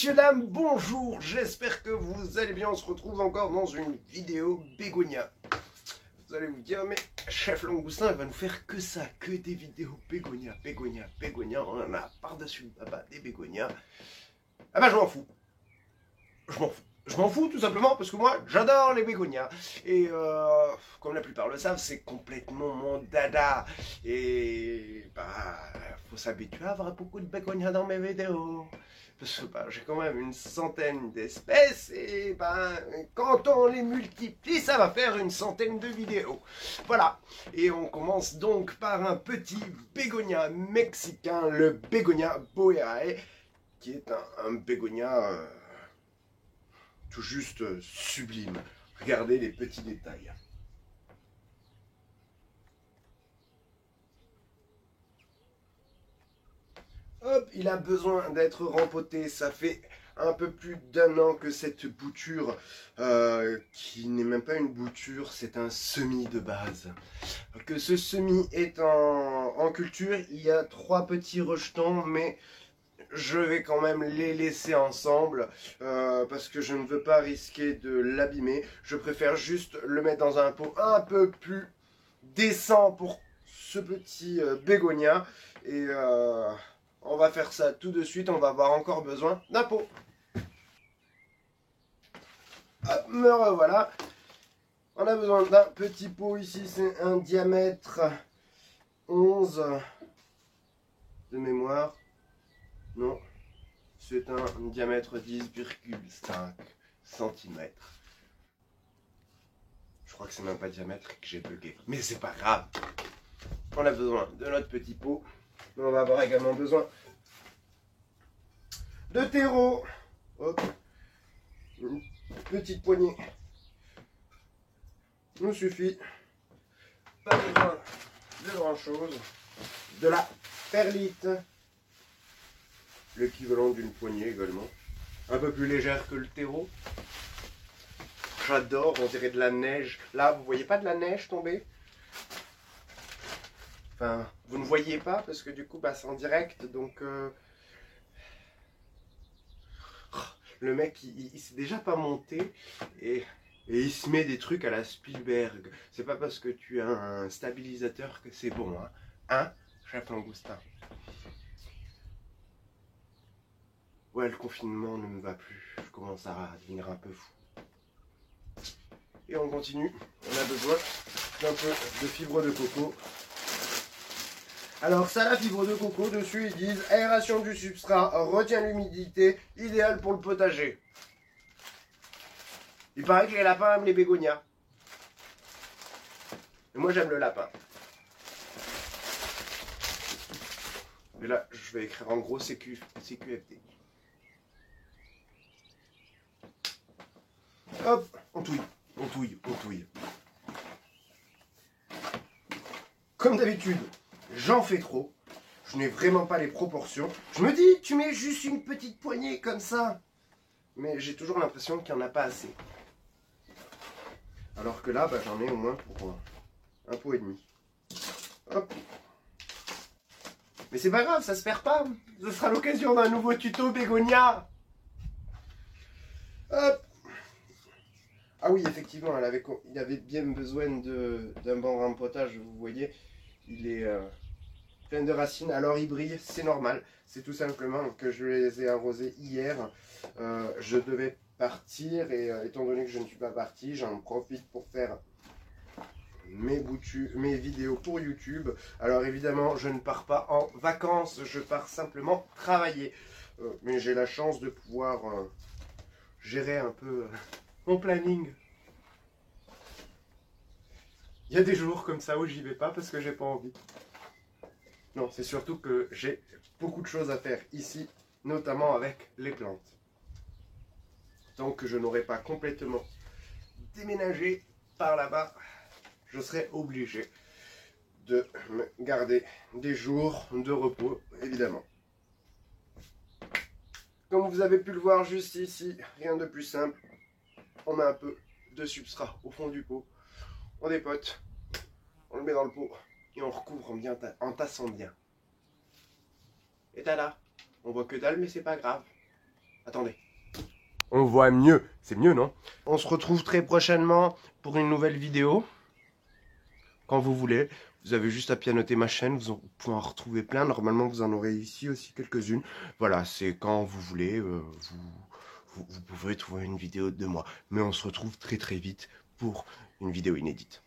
Messieurs, dames, bonjour, j'espère que vous allez bien, on se retrouve encore dans une vidéo bégonia. Vous allez vous dire, mais Chef Langoustin, il va nous faire que ça, que des vidéos bégonia, on en a par-dessus le papa des bégonias. Ah bah je m'en fous, je m'en fous tout simplement parce que moi j'adore les bégonias et comme la plupart le savent, c'est complètement mon dada et bah faut s'habituer à avoir beaucoup de bégonias dans mes vidéos parce que bah, j'ai quand même une centaine d'espèces et bah, quand on les multiplie ça va faire une centaine de vidéos, voilà. Et on commence donc par un petit bégonia mexicain, le bégonia boerae, qui est un bégonia tout juste sublime. Regardez les petits détails. Hop, il a besoin d'être rempoté. Ça fait un peu plus d'1 an que cette bouture, qui n'est même pas une bouture, c'est un semis de base. Que ce semis est en culture, il y a 3 petits rejetons, mais je vais quand même les laisser ensemble parce que je ne veux pas risquer de l'abîmer. Je préfère juste le mettre dans un pot un peu plus décent pour ce petit bégonia. Et on va faire ça tout de suite. On va avoir encore besoin d'un pot. Hop, me revoilà. On a besoin d'un petit pot ici. C'est un diamètre 11 de mémoire. Non. C'est un diamètre 10,5 cm. Je crois que c'est même pas diamètre et que j'ai bugué. Mais c'est pas grave. On a besoin de notre petit pot. Mais on va avoir également besoin de terreau. Hop. Une petite poignée nous suffit. Pas besoin de grand chose. De la perlite. L'équivalent d'une poignée également. Un peu plus légère que le terreau. J'adore, on dirait de la neige. Là, vous voyez pas de la neige tomber? Enfin, vous ne voyez pas parce que du coup, bah, c'est en direct. Donc, le mec, il s'est déjà pas monté et il se met des trucs à la Spielberg. C'est pas parce que tu as un stabilisateur que c'est bon, hein? Hein, Chef Langoustin? Ouais, le confinement ne me va plus. Je commence à devenir un peu fou. Et on continue. On a besoin d'un peu de fibre de coco. Alors ça, la fibre de coco, dessus ils disent aération du substrat, retient l'humidité, idéal pour le potager. Il paraît que les lapins aiment les bégonias. Et moi j'aime le lapin. Et là, je vais écrire en gros CQFD. Hop, on touille. Comme d'habitude, j'en fais trop. Je n'ai vraiment pas les proportions. Je me dis, tu mets juste une petite poignée comme ça. Mais j'ai toujours l'impression qu'il n'y en a pas assez. Alors que là, bah, j'en ai au moins pour un pot et demi. Hop. Mais c'est pas grave, ça se perd pas. Ce sera l'occasion d'un nouveau tuto bégonia. Hop. Ah oui, effectivement, il avait bien besoin d'un bon rempotage, vous voyez. Il est plein de racines, alors il brille, c'est normal. C'est tout simplement que je les ai arrosés hier. Je devais partir et étant donné que je ne suis pas parti, j'en profite pour faire mes vidéos pour YouTube. Alors évidemment, je ne pars pas en vacances, je pars simplement travailler. Mais j'ai la chance de pouvoir gérer un peu mon planning. Il y a des jours comme ça où j'y vais pas parce que j'ai pas envie. Non, c'est surtout que j'ai beaucoup de choses à faire ici, notamment avec les plantes. Tant que je n'aurai pas complètement déménagé par là-bas, je serai obligé de me garder des jours de repos, évidemment. Comme vous avez pu le voir juste ici, rien de plus simple. On met un peu de substrat au fond du pot. On dépote, on le met dans le pot et on recouvre bien en tassant bien. Et tada, on voit que dalle mais c'est pas grave. Attendez. On voit mieux. C'est mieux, non? On se retrouve très prochainement pour une nouvelle vidéo. Quand vous voulez. Vous avez juste à pianoter ma chaîne. Vous pouvez en retrouver plein. Normalement, vous en aurez ici aussi quelques-unes. Voilà, c'est quand vous voulez. Vous pouvez trouver une vidéo de moi. Mais on se retrouve très très vite pour une vidéo inédite.